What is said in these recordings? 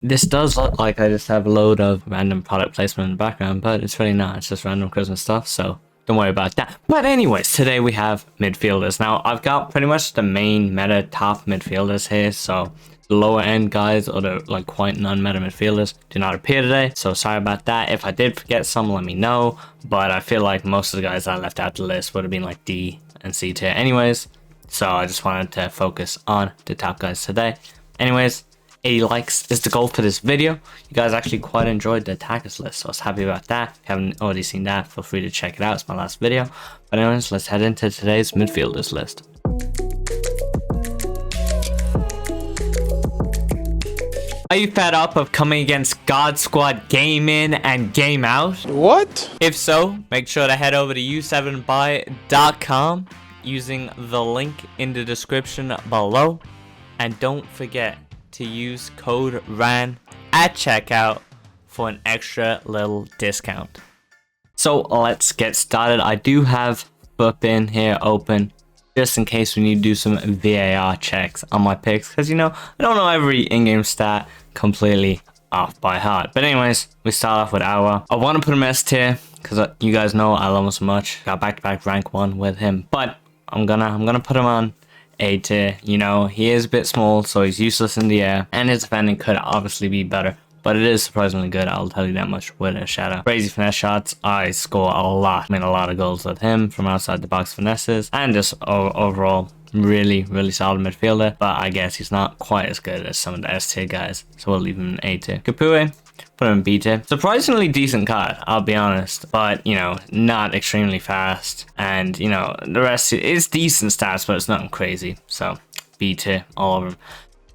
This does look like I just have a load of random product placement in the background, but it's really not. It's just random Christmas stuff, so don't worry about that. But anyways, today we have midfielders. Now, I've got pretty much the main meta top midfielders here, so the lower end guys or the like quite non-meta midfielders do not appear today, so sorry about that. If I did forget some, let me know, but I feel like most of the guys I left out the list would have been like D and C tier anyways, so I just wanted to focus on the top guys today. Anyways, 80 likes is the goal for this video. You guys actually quite enjoyed the attackers list, so I was happy about that. If you haven't already seen that, feel free to check it out. It's my last video. But anyways, let's head into today's midfielders list. Are you fed up of coming against God Squad game in and game out? What? If so, make sure to head over to u7buy.com using the link in the description below. And don't forget to use code RAN at checkout for an extra little discount. So let's get started. I do have FUT bin here open just in case we need to do some VAR checks on my picks, because you know I don't know every in-game stat completely off by heart. But anyways, we start off with Awa. I want to put him S tier because you guys know I love him so much. Got back-to-back rank 1 with him, but I'm gonna put him on A tier. You know, he is a bit small, so he's useless in the air, and his defending could obviously be better, but it is surprisingly good, I'll tell you that much with a shadow. Crazy finesse shots, I score a lot of goals with him from outside the box finesses, and just overall really solid midfielder, but I guess he's not quite as good as some of the S tier guys, so we'll leave him in A tier. Kapue, put him in B tier. Surprisingly decent card, I'll be honest, but you know, not extremely fast, and you know, the rest is decent stats, but it's nothing crazy, so B tier all over him.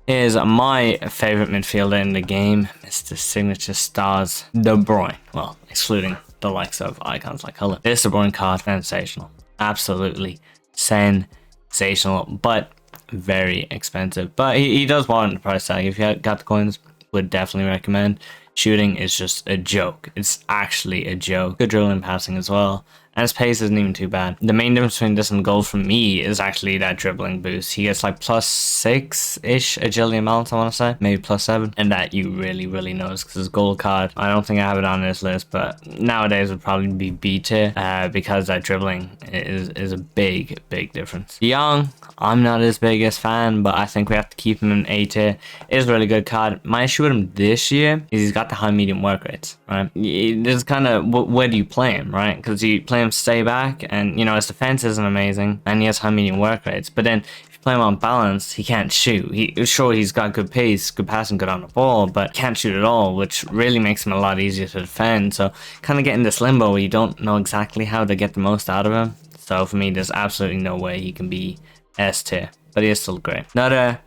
Here's my favorite midfielder in the game, Mr. Signature Stars De Bruyne. Well, excluding the likes of icons like Color. This De Bruyne card, sensational, absolutely sensational, but very expensive. But he does warrant the price tag. If you got the coins, would definitely recommend. Shooting is just a joke. It's actually a joke. Good dribbling and passing as well. And his pace isn't even too bad. The main difference between this and gold for me is actually that dribbling boost. He gets like +6-ish agility and balance, I want to say. Maybe +7. And that you really notice because his gold card, I don't think I have it on this list, but nowadays would probably be B tier because that dribbling is a big difference. Young, I'm not his biggest fan, but I think we have to keep him in A tier. It is a really good card. My issue with him this year is he's got the high medium work rates, right? It's kind of where do you play him, right? Because you play him stay back, and you know his defense isn't amazing, and he has high medium work rates. But then if you play him on balance, he can't shoot. He's got good pace, good passing, good on the ball, but can't shoot at all, which really makes him a lot easier to defend. So kind of get in this limbo where you don't know exactly how to get the most out of him. So for me, there's absolutely no way he can be S tier, but he is still great. Another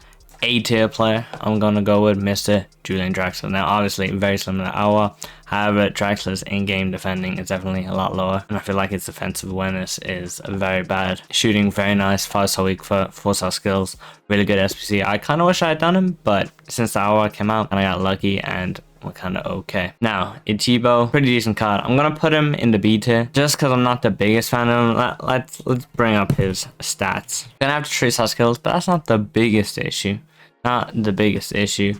A tier player I'm gonna go with Mr. Julian Draxler. Now obviously very similar to Awa, however Draxler's in-game defending is definitely a lot lower, and I feel like his defensive awareness is very bad. Shooting very nice, 5-star weak foot, 4-star skills, really good SPC. I kind of wish I had done him, but since the Awa came out and I got lucky, and we're kind of okay. Now, Ichibo, pretty decent card. I'm gonna put him in the B tier just because I'm not the biggest fan of him. Let's bring up his stats. Gonna have to trace our skills, but that's not the biggest issue. Not the biggest issue.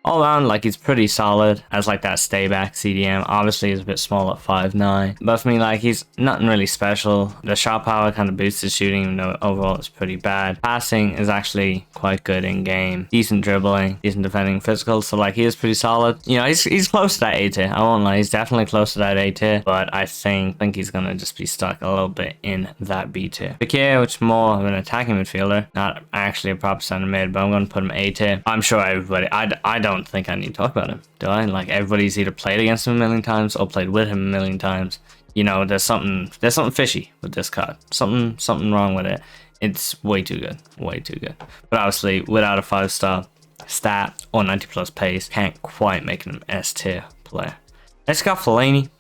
All around, like, he's pretty solid as like that stay back CDM. Obviously he's a bit small at 5'9", but for me, like, he's nothing really special. The shot power kind of boosts his shooting, even though overall it's pretty bad. Passing is actually quite good in game. Decent dribbling, decent defending, physical, so like he is pretty solid. You know, he's close to that A tier. I won't lie, he's definitely close to that A tier, but I think he's gonna just be stuck a little bit in that B tier. Bakir, which is more of an attacking midfielder, not actually a proper center mid, but I'm gonna put him A tier. I'm sure everybody, I don't think I need to talk about him, do I? Like, everybody's either played against him a million times or played with him a million times. You know, there's something fishy with this card. Something wrong with it. It's way too good, but obviously without a 5-star stat or 90+ pace, can't quite make him an S tier player. Next got Fellaini.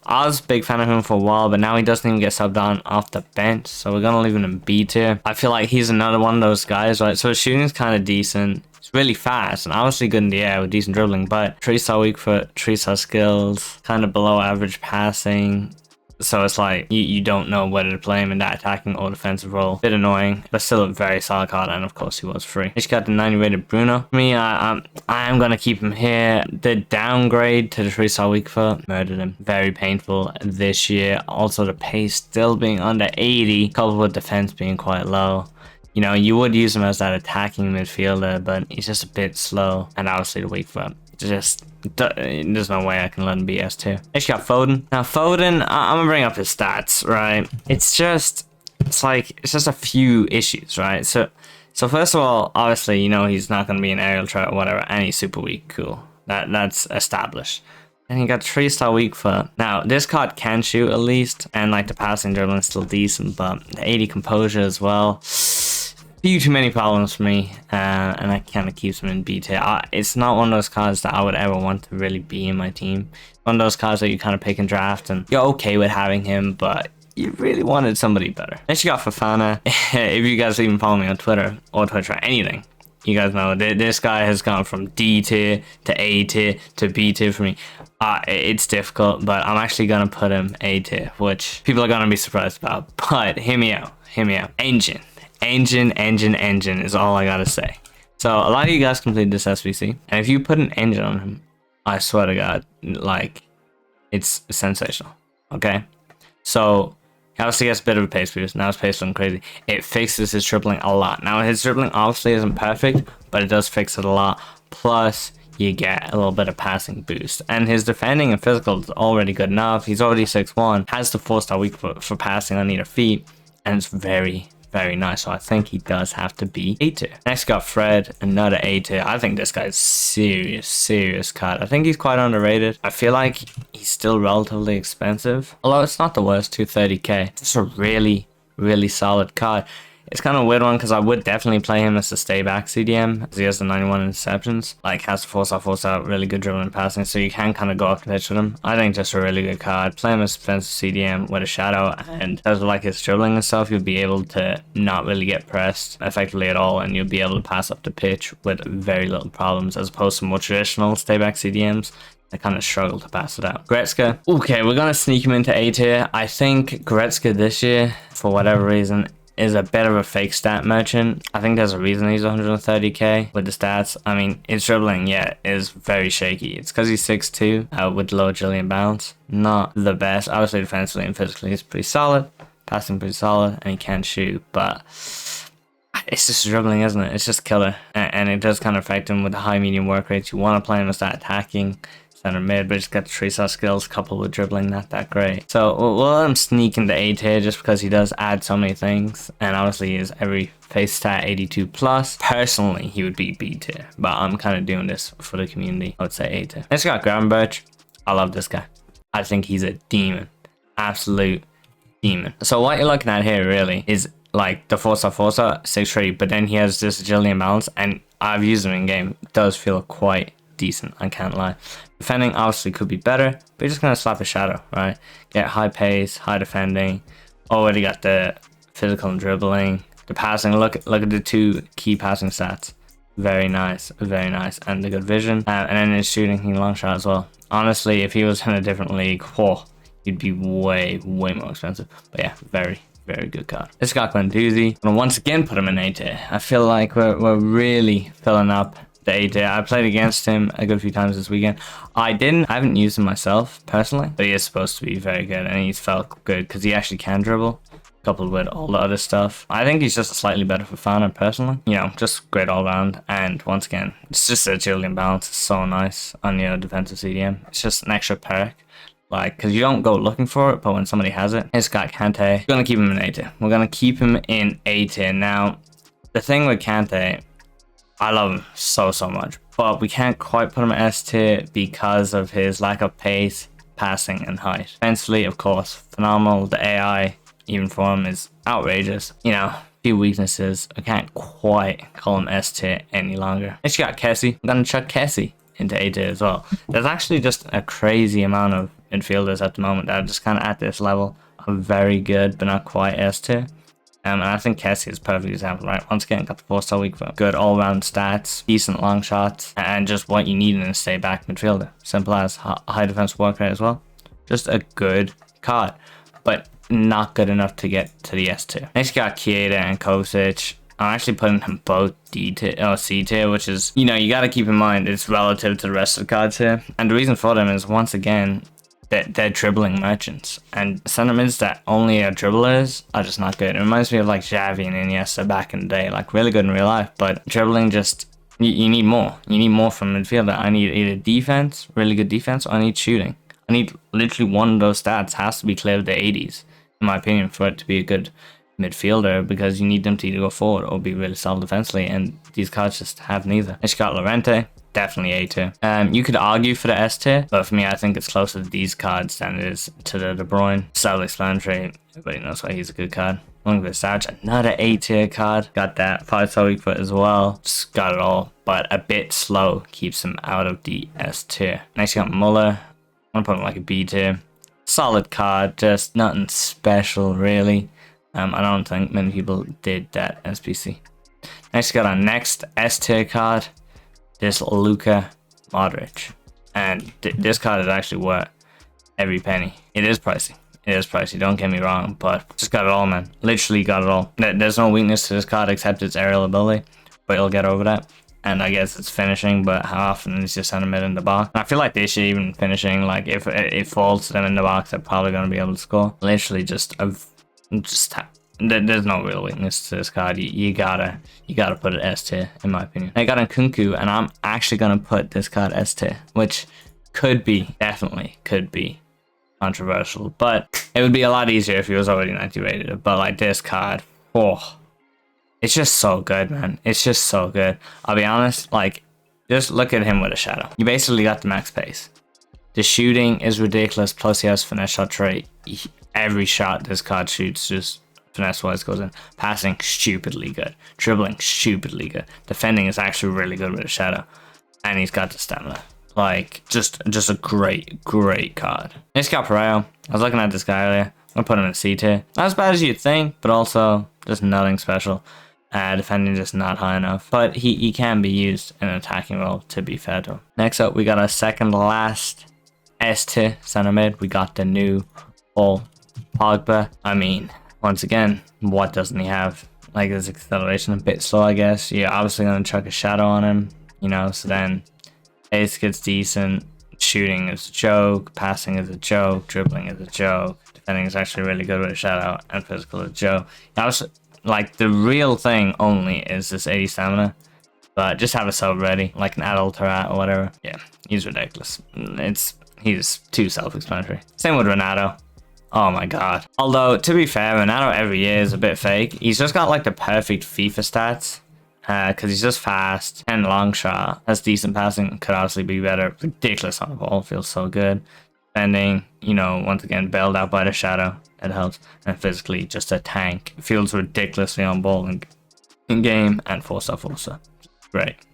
I was a big fan of him for a while, but now he doesn't even get subbed on off the bench, so we're gonna leave him in B tier. I feel like he's another one of those guys, right? So his shooting is kind of decent. He's really fast and obviously good in the air with decent dribbling, but 3-star weak foot, 3-star skills, kind of below average passing, So it's like you don't know whether to play him in that attacking or defensive role. Bit annoying, but still a very solid card. And of course, he was free. He's got the 90 rated Bruno. For me, I am gonna keep him here. The downgrade to the 3-star weak foot murdered him. Very painful this year. Also, the pace still being under 80, coupled with defense being quite low. You know, you would use him as that attacking midfielder, but he's just a bit slow. And obviously the weak foot. Just, there's no way I can let him be S2. He's got Foden. Now Foden, I'm gonna bring up his stats, right? It's just a few issues, right? So first of all, obviously, you know, he's not gonna be an aerial threat or whatever, and he's super weak. Cool. That's established. And he got 3-star weak foot. Now, this card can shoot at least, and like the passing dribbling is still decent, but the 80 composure as well. Few too many problems for me, and that kind of keeps him in B tier. It's not one of those cards that I would ever want to really be in my team. One of those cards that you kind of pick and draft, and you're okay with having him, but you really wanted somebody better. Next you got Fofana. If you guys even follow me on Twitter or Twitch or anything, you guys know this guy has gone from D tier to A tier to B tier for me. It's difficult, but I'm actually gonna put him A tier, which people are gonna be surprised about. But hear me out. Engine is all I gotta say. So a lot of you guys completed this SBC, and if you put an engine on him, I swear to God, like, it's sensational. Okay, so he obviously gets a bit of a pace boost. Now his pace looking crazy. It fixes his dribbling a lot. Now his dribbling obviously isn't perfect, but it does fix it a lot. Plus you get a little bit of passing boost, and his defending and physical is already good enough. He's already 6'1", has the 4-star weak foot for passing on either feet, and it's very nice. So I think he does have to be A tier. Next got Fred, another A tier. I think this guy's serious card. I think he's quite underrated. I feel like he's still relatively expensive, although it's not the worst. 230k. It's a really solid card. It's kind of a weird one because I would definitely play him as a stay back CDM, as he has the 91 interceptions. Like, has the 4-star, really good dribbling and passing, so you can kind of go off the pitch with him. I think just a really good card. Play him as a defensive CDM with a shadow, and as like his dribbling and stuff, you'll be able to not really get pressed effectively at all, and you'll be able to pass up the pitch with very little problems, as opposed to more traditional stay back CDMs. I kind of struggle to pass it out. Goretzka. Okay, we're going to sneak him into A tier. I think Goretzka this year, for whatever reason, is a bit of a fake stat merchant. I think there's a reason he's 130k with the stats. I mean, his dribbling, yeah, is very shaky. It's because he's 6'2", with low agility and balance. Not the best. Obviously, defensively and physically, he's pretty solid. Passing pretty solid, and he can shoot, but it's just dribbling, isn't it? It's just killer. And it does kind of affect him with the high medium work rates. You want to play him as that attacking center mid, but he's got the 3-star skills coupled with dribbling, not that great. So we'll let him sneak into A tier just because he does add so many things, and obviously he is every face stat 82 plus. Personally, he would be B tier, but I'm kind of doing this for the community. I would say A tier. Next we got Gravenberch. I love this guy. I think he's a demon. Absolute demon. So what you're looking at here really is like the 4-star 6'3", but then he has this agility and balance, and I've used him in game. It does feel quite decent, I can't lie. Defending obviously could be better, but you're just gonna slap a shadow, right? Get high pace, high defending. Already got the physical and dribbling, the passing. Look at the two key passing stats. Very nice, and the good vision. And then his shooting, he long shot as well. Honestly, if he was in a different league, he'd be way more expensive. But yeah, very good card. This got Guendouzi. I'm gonna once again put him in A tier. I feel like we're really filling up the A tier. I played against him a good few times this weekend. I haven't used him myself personally, but he is supposed to be very good, and he's felt good because he actually can dribble, coupled with all the other stuff. I think he's just a slightly better Fofana personally. You know, just great all round. And once again, it's just the agility and balance is so nice on your defensive CDM. It's just an extra perk. Like, because you don't go looking for it, but when somebody has it, it's got Kante. We're going to keep him in A tier. We're going to keep him in A tier. Now, the thing with Kante, I love him so much, but we can't quite put him in S tier because of his lack of pace, passing, and height. Defensively, of course, phenomenal. The AI, even for him, is outrageous. You know, few weaknesses. I can't quite call him S tier any longer. Next, you got Kessie. I'm going to chuck Kessie into A tier as well. There's actually just a crazy amount of midfielders at the moment that are just kind of at this level of very good, but not quite S tier. And I think Kessie is a perfect example, right? Once again, got the 4-star weak foot, good all-round stats, decent long shots, and just what you need in a stay-back midfielder. Simple as high defense work rate as well. Just a good card. but not good enough to get to the S tier. Next, you got Chiesa and Kovacic. I'm actually putting them both D tier or C tier, which is, you know, you got to keep in mind it's relative to the rest of the cards here. And the reason for them is, once again, they're dribbling merchants, and center mids that only are dribblers are just not good. It reminds me of like Xavi and Iniesta back in the day, like really good in real life, but dribbling just, you need more. You need more from midfielder. I need either defense, really good defense, or I need shooting. I need literally one of those stats has to be clear of the 80s, in my opinion, for it to be a good midfielder, because you need them to either go forward or be really solid defensively, and these cards just have neither. Next, you got Llorente. Definitely A tier. You could argue for the S tier, but for me, I think it's closer to these cards than it is to the De Bruyne. Self-explanatory. Everybody knows why he's a good card. Long Visage, another A tier card. Got that 5-star weak foot as well. Just got it all, but a bit slow keeps him out of the S tier. Next, you got Muller. I'm gonna put him like a B tier. Solid card, just nothing special really. I don't think many people did that SPC. Next, you got our next S tier card. This Luka Modric, and this card is actually worth every penny. It is pricey. It is pricey. Don't get me wrong, but just got it all, man. Literally got it all. There's no weakness to this card except its aerial ability, but you'll get over that. And I guess it's finishing, but how often is your center mid in the box? And I feel like they should even finishing. Like if it falls to them in the box, they're probably gonna be able to score. Literally there's no real weakness to this card. You gotta put it S tier, in my opinion. I got Nkunku, and I'm actually gonna put this card S tier, which definitely could be controversial, but it would be a lot easier if he was already 90 rated. But like this card, oh, it's just so good, man. It's just so good. I'll be honest, like, just look at him with a shadow. You basically got the max pace. The shooting is ridiculous, plus he has finesse shot trait. Every shot this card shoots just finesse wise goes in. Passing, stupidly good. Dribbling, stupidly good. Defending is actually really good with a shadow, and he's got the stamina. Like, just a great card. Next, got Pereira. I was looking at this guy earlier. I'm gonna put him in C tier. Not as bad as you'd think, but also just nothing special. Defending just not high enough, but he can be used in an attacking role, to be fair to him. Next up, we got our second last S tier center mid. We got the new Paul Pogba. I mean, once again, what doesn't he have? Like, his acceleration a bit slow, I guess. You're obviously gonna chuck a shadow on him, you know, so then pace gets decent. Shooting is a joke, passing is a joke, dribbling is a joke, defending is actually really good with a shadow, and physical is a joke. Like, the real thing only is this 80 stamina, but just have a sub ready, like an adult or whatever. Yeah, he's ridiculous. He's too self-explanatory. Same with Ronaldo. Oh my god. Although, to be fair, Ronaldo every year is a bit fake. He's just got like the perfect FIFA stats, because he's just fast and long shot. Has decent passing, could obviously be better. Ridiculous on the ball, feels so good. Defending, you know, once again, bailed out by the shadow. It helps. And physically, just a tank. Feels ridiculously on ball in game, and 4-star.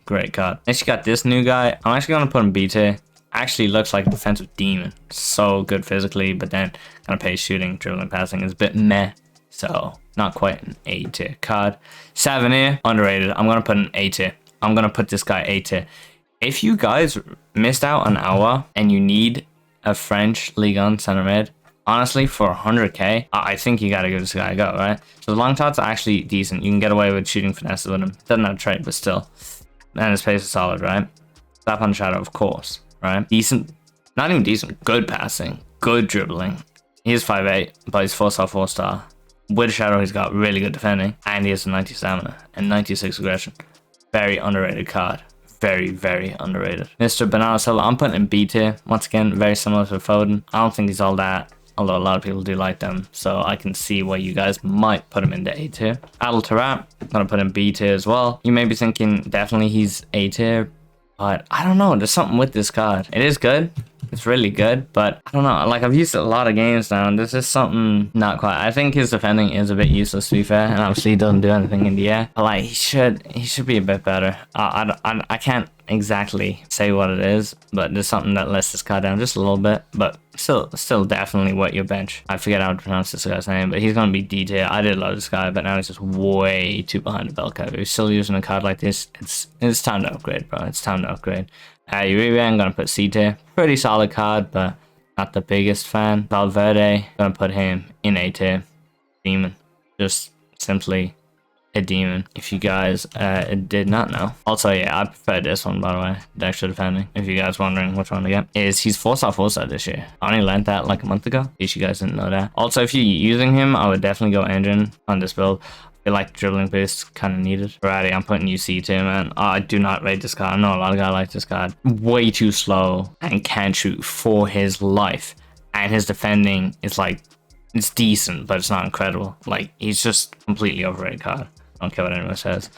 Great card. Next, you got this new guy. I'm actually going to put him B tier. Actually looks like a defensive demon. So good physically, but then kind of pace shooting, dribbling, passing is a bit meh. So not quite an A tier card. Savanier, underrated. I'm going to put an A tier. I'm going to put this guy A tier. If you guys missed out on Awa and you need a French Ligue 1 center mid, honestly, for 100k, I think you got to give this guy a go, right? So the long shots are actually decent. You can get away with shooting finesse with him. Doesn't have a trait, but still. And his pace is solid, right? Slap on shadow, of course. Right? Decent, not even decent, good passing, good dribbling. He's 5'8", but he's 4-star. With shadow, he's got really good defending, and he has a 90 stamina and 96 aggression. Very underrated card. Very underrated. Mr. Bernardo Silva, I'm putting in B tier. Once again, very similar to Foden. I don't think he's all that, although a lot of people do like them, so I can see why you guys might put him into A tier. Adel Taarabt, I'm gonna put in B tier as well. You may be thinking, definitely he's A tier, but I don't know, there's something with this card. It is good. It's really good, but I don't know. Like, I've used it a lot of games now, and there's just something not quite. I think his defending is a bit useless, to be fair, and obviously he doesn't do anything in the air. But like, he should be a bit better. I can't exactly say what it is, but there's something that lets this card down just a little bit. But still definitely wet your bench. I forget how to pronounce this guy's name, but he's gonna be D tier. I did love this guy, but now he's just way too behind the bell curve. If you're still using a card like this, it's time to upgrade, bro. It's time to upgrade. Uribe, I'm gonna put C tier. Pretty solid card, but Not the biggest fan. Valverde, gonna put him in A tier. Demon. Just simply a demon, if you guys did not know. Also, yeah, I prefer this one, by the way, the extra defending. If you guys wondering which one to get, is he's 4-star this year. I only learned that like a month ago, in case you guys didn't know that. Also, if you're using him, I would definitely go engine on this build. I feel like dribbling boost kind of needed. Alrighty, I'm putting UC too, man. Oh, I do not rate this card. I know a lot of guys like this card. Way too slow and can't shoot for his life. And his defending is like, it's decent, but it's not incredible. Like, he's just completely overrated card. I don't care what anyone says.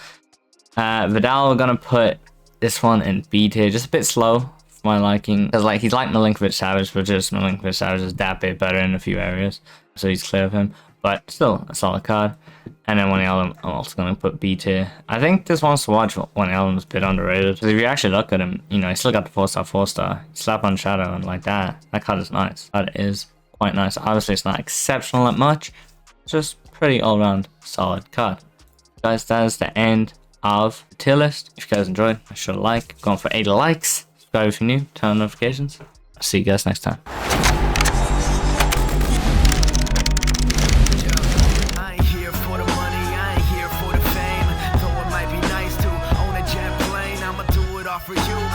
Vidal, we're gonna put this one in B tier. Just a bit slow for my liking. Because like he's like Milinkovic-Savic, but just Milinkovic-Savic is that bit better in a few areas. So he's clear of him. But still a solid card. And then Wijnaldum, I'm also gonna put B tier. I think this one's to watch. Wijnaldum is a bit underrated. Because if you actually look at him, you know, he still got the 4-star. Slap on shadow and like that. That card is nice. That is quite nice. Obviously it's not exceptional at much. It's just pretty all-round solid card. Guys, that is the end of the tier list. If you guys enjoyed, make sure to like. Going for 80 likes. Subscribe if you're new. Turn on notifications. I'll see you guys next time. I ain't here for the money, I ain't here for the fame. Though it might be nice to own a jet plane, I'ma do it all for you.